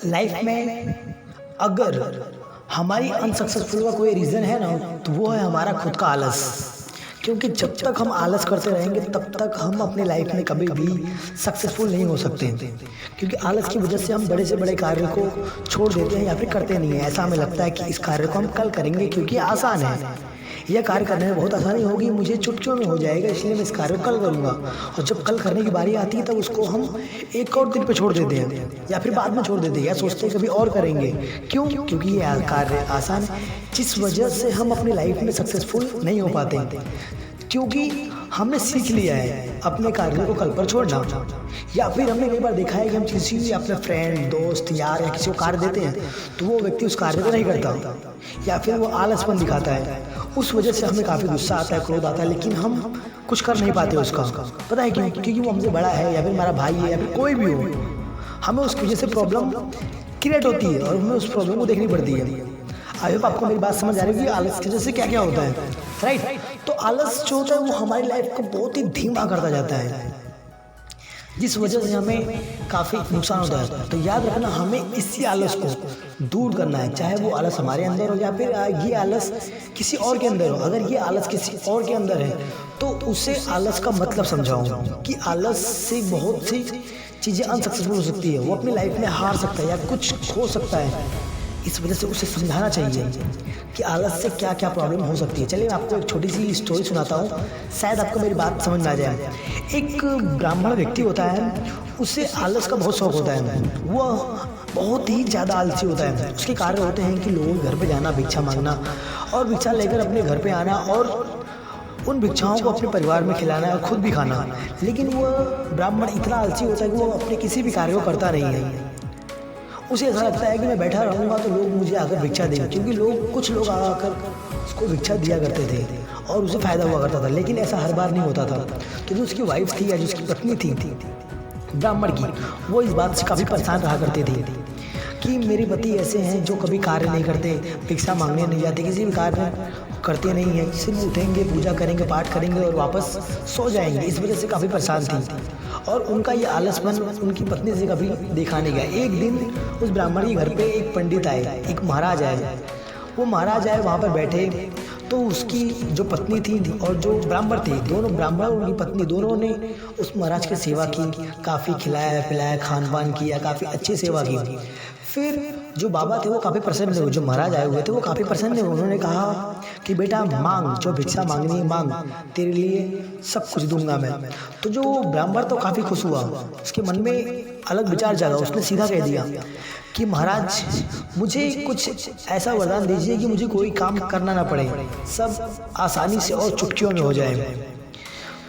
Life में अगर हमारी अनसक्सेसफुल का कोई रीज़न है ना, तो वो है हमारा खुद का आलस। क्योंकि जब तक हम आलस करते रहेंगे तब तक हम अपनी लाइफ में कभी भी सक्सेसफुल नहीं हो सकते। क्योंकि आलस की वजह से हम बड़े से बड़े कार्य को छोड़ देते हैं या फिर करते नहीं हैं। ऐसा हमें लगता है कि इस कार्य को हम कल करेंगे क्योंकि आसान है, यह कार्य करने में बहुत आसानी होगी, मुझे चुटकियों में हो जाएगा, इसलिए मैं इस कार्य को कल करूँगा। और जब कल करने की बारी आती है तब उसको हम एक और दिन पे छोड़ देते हैं या फिर बाद में छोड़ देते हैं या सोचते हैं कभी और करेंगे। क्यों? क्योंकि ये कार्य आसान है, जिस वजह से हम अपनी लाइफ में सक्सेसफुल नहीं हो पाते। क्योंकि हमने सीख लिया है अपने कार्य को कल पर छोड़ना, या फिर हमने कई बार देखा है कि हम किसी भी अपने फ्रेंड, दोस्त, यार या किसी को कार्य देते हैं तो वो व्यक्ति उस कार्य को नहीं करता या फिर वो आलसपन दिखाता है। उस वजह से हमें काफ़ी गुस्सा आता है, क्रोध आता है, लेकिन हम कुछ कर नहीं पाते उसका। पता है क्यों? क्योंकि वो हमसे बड़ा है या फिर हमारा भाई है या फिर कोई भी हो, हमें उसकी वजह से प्रॉब्लम क्रिएट होती है और हमें उस प्रॉब्लम को देखनी पड़ती है। आई होप आपको मेरी बात समझ आ रही है कि आलस की वजह से क्या क्या होता है, राइट? तो आलस जो होता है वो हमारी लाइफ को बहुत ही धीमा करता जाता है, जिस वजह से हमें काफ़ी नुकसान होता है। तो याद रखना, हमें इसी आलस को दूर करना है, चाहे वो आलस हमारे अंदर हो या फिर ये आलस किसी और के अंदर हो। अगर ये आलस किसी और के अंदर है तो उसे आलस का मतलब समझाओ कि आलस से बहुत सी चीज़ें अनसक्सेसफुल हो सकती है, वो अपनी लाइफ में हार सकता है या कुछ खो सकता है। इस वजह से उसे समझाना चाहिए कि आलस से क्या क्या प्रॉब्लम हो सकती है। चलिए मैं आपको एक छोटी सी स्टोरी सुनाता हूँ, शायद आपको मेरी बात समझ में आ जाए। एक ब्राह्मण व्यक्ति होता है, उसे आलस का बहुत शौक होता है, वह बहुत ही ज़्यादा आलसी होता है। उसके कार्य होते हैं कि लोगों के घर पे जाना, भिक्षा मांगना और भिक्षा लेकर अपने घर पे आना और उन भिक्षाओं को अपने परिवार में खिलाना और खुद भी खाना। लेकिन वह ब्राह्मण इतना आलसी होता है कि वो अपने किसी भी कार्य को करता नहीं है। उसे ऐसा लगता है कि मैं बैठा रहूँगा तो लोग मुझे आकर भिक्षा देंगे, क्योंकि कुछ लोग आकर उसको भिक्षा दिया करते थे और उसे फ़ायदा हुआ करता था। लेकिन ऐसा हर बार नहीं होता था। तो जो उसकी वाइफ थी या जो उसकी पत्नी थी ब्राह्मण की, वो इस बात से काफ़ी परेशान रहा करती थी कि मेरे पति ऐसे हैं जो कभी कार्य नहीं करते, भिक्षा मांगने नहीं जाते, किसी भी कार्य करते नहीं हैं, सिर्फ उठेंगे, पूजा करेंगे, पाठ करेंगे और वापस सो जाएंगे। इस वजह से काफ़ी परेशान थी और उनका ये आलसपन उनकी पत्नी से कभी देखा नहीं गया। एक दिन उस ब्राह्मण के घर पे एक पंडित आए, एक महाराज आए। वो महाराज आए, वहाँ पर बैठे तो उसकी जो पत्नी थी और जो ब्राह्मण थे, दोनों ब्राह्मण और उनकी पत्नी दोनों ने उस महाराज की सेवा की, काफ़ी खिलाया पिलाया, खान पान किया, काफ़ी अच्छी सेवा की। फिर जो बाबा थे वो काफ़ी प्रसन्न हुए, जो महाराज आए हुए थे वो काफ़ी प्रसन्न हुए। उन्होंने कहा कि बेटा मांग, जो भिक्षा मांगनी है मांग, तेरे लिए सब कुछ दूंगा मैं। तो जो ब्राह्मण तो काफ़ी खुश हुआ, उसके मन में अलग विचार जागा। उसने सीधा कह दिया कि महाराज मुझे कुछ ऐसा वरदान दीजिए कि मुझे कोई काम करना ना पड़े, सब आसानी से और चुटकियों में हो जाए।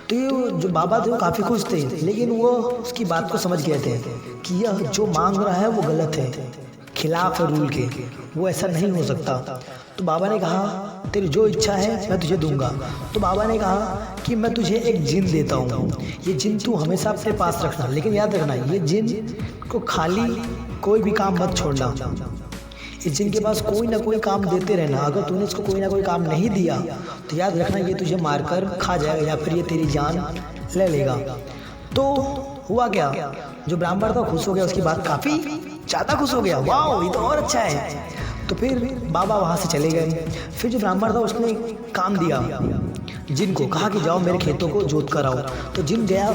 तो ये जो बाबा थे वो काफ़ी खुश थे, लेकिन वो उसकी बात को समझ गए थे कि यह जो मांग रहा है वो गलत है, खिलाफ है रूल के, वो ऐसा नहीं हो सकता। तो बाबा ने कहा तेरी जो इच्छा है मैं तुझे दूंगा। तो बाबा ने कहा कि मैं तुझे एक जिन देता हूँ, ये जिन तू हमेशा अपने पास रखना, लेकिन याद रखना ये जिन को खाली कोई भी काम मत छोड़ना। इस जिन के पास कोई ना कोई काम देते रहना। अगर तूने इसको कोई ना कोई काम नहीं दिया तो याद रखना ये तुझे मारकर खा जाएगा या फिर ये तेरी जान ले लेगा। तो हुआ क्या, जो ब्राह्मण था खुश हो गया, उसकी बात काफ़ी ज़्यादा खुश हो गया, वाह ये तो और अच्छा है। तो फिर बाबा वहाँ से चले गए। फिर जो ब्राह्मण था उसने काम दिया जिन को, कहा कि जाओ मेरे खेतों को जोत कर आओ। तो जिन गया,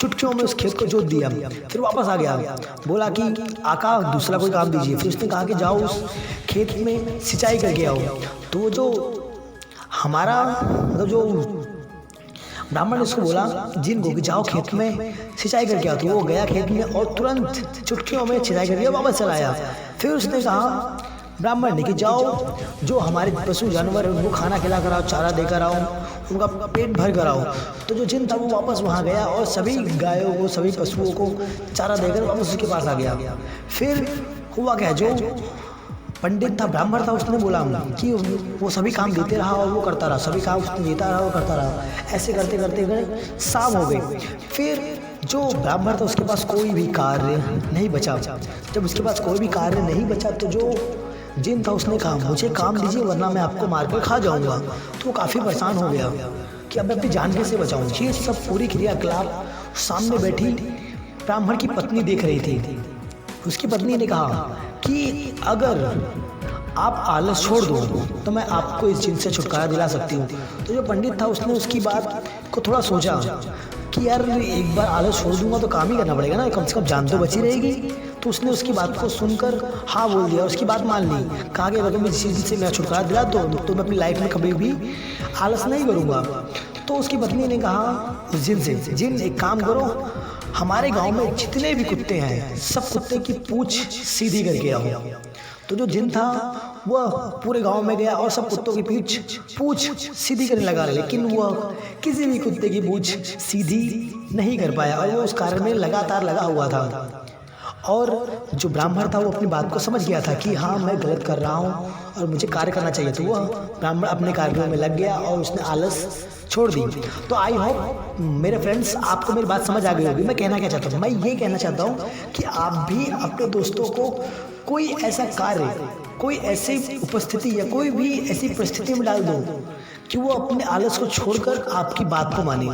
चुटकियों में उस खेत को जोत दिया, फिर वापस आ गया, बोला कि आका दूसरा कोई काम दीजिए। फिर उसने कहा कि जाओ उस खेत में सिंचाई करके आओ। तो वो जो हमारा मतलब जो ब्राह्मण ने उसको बोला जिन को कि जाओ खेत में सिंचाई करके आओ। तो वो गया खेत में और तुरंत चुटकियों में सिंचाई करके वापस चला आया। फिर उसने कहा ब्राह्मण ने कि जाओ जो हमारे पशु जानवर हैं उनको खाना खिला कर आओ, चारा देकर आओ, उनका पेट भर कर आओ। तो जो जिन था वो वापस वहाँ गया और सभी गायों को, सभी पशुओं को चारा देकर वापस उसके पास आ गया। फिर हुआ क्या, जो पंडित था, ब्राह्मण था, उसने बोला कि वो सभी काम देते रहा और वो करता रहा, सभी काम उसने देता रहा और करता रहा। ऐसे करते करते शाम हो गई। फिर जो ब्राह्मण था उसके पास कोई भी कार्य नहीं बचा। जब उसके पास कोई भी कार्य नहीं बचा तो जो जिन था उसने कहा मुझे काम दीजिए वरना मैं आपको मारकर खा जाऊंगा। तो वो काफ़ी परेशान हो गया कि अब मैं अपनी जान कैसे बचाऊं। ये सब पूरी क्रियाकलाप सामने बैठी ब्राह्मण की पत्नी देख रही थी। उसकी पत्नी ने कहा कि अगर आप आलस छोड़ दो तो मैं आपको इस जिन से छुटकारा दिला सकती हूँ। तो जो पंडित था उसने उसकी बात को थोड़ा सोचा कि यार एक बार आलस छोड़ दूंगा तो काम ही करना पड़ेगा ना, कम से कम जान तो बची रहेगी। तो उसने उसकी बात को सुनकर हाँ बोल दिया, उसकी बात मान ली। कहा कि अगर तुम इस चीज़ से मेरा छुटकारा दिला दो तो मैं अपनी लाइफ में कभी भी आलस नहीं करूँगा। तो उसकी पत्नी ने कहा उस जिन से, जिन एक काम करो, हमारे गांव में जितने भी कुत्ते हैं सब कुत्ते की पूंछ सीधी करके आओ। तो जो जिन था वह पूरे गांव में गया और सब कुत्तों की पूंछ सीधी करने लगा, लेकिन वह किसी भी कुत्ते की पूंछ सीधी नहीं कर पाया और वो उस कार्य में लगातार लगा हुआ था। और जो ब्राह्मण था वो अपनी बात को समझ गया था कि हाँ मैं गलत कर रहा हूँ और मुझे कार्य करना चाहिए। तो वह ब्राह्मण अपने कार्यों में लग गया और उसने आलस छोड़ दी। तो आई होप मेरे फ्रेंड्स आपको मेरी बात समझ आ गई होगी। मैं कहना क्या चाहता हूँ, मैं ये कहना चाहता हूँ कि आप भी अपने दोस्तों को कोई ऐसा कार्य, कोई ऐसी उपस्थिति या कोई भी ऐसी परिस्थिति में डाल दो कि वो अपने आलस को छोड़कर आपकी बात को माने।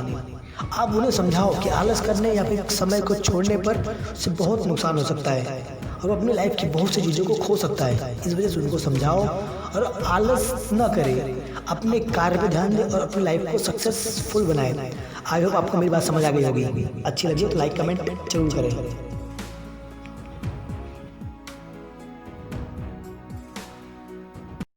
आप उन्हें समझाओ कि आलस करने या फिर समय को छोड़ने पर उससे बहुत नुकसान हो सकता है और वो अपनी लाइफ की बहुत सी चीज़ों को खो सकता है। इस वजह से उनको समझाओ और आलस न करें, अपने कार्य पे ध्यान दें और अपनी लाइफ को सक्सेसफुल बनाएं। आई होप आपको मेरी बात समझ आ गई होगी। अच्छी लगी हो तो लाइक कमेंट जरूर करें।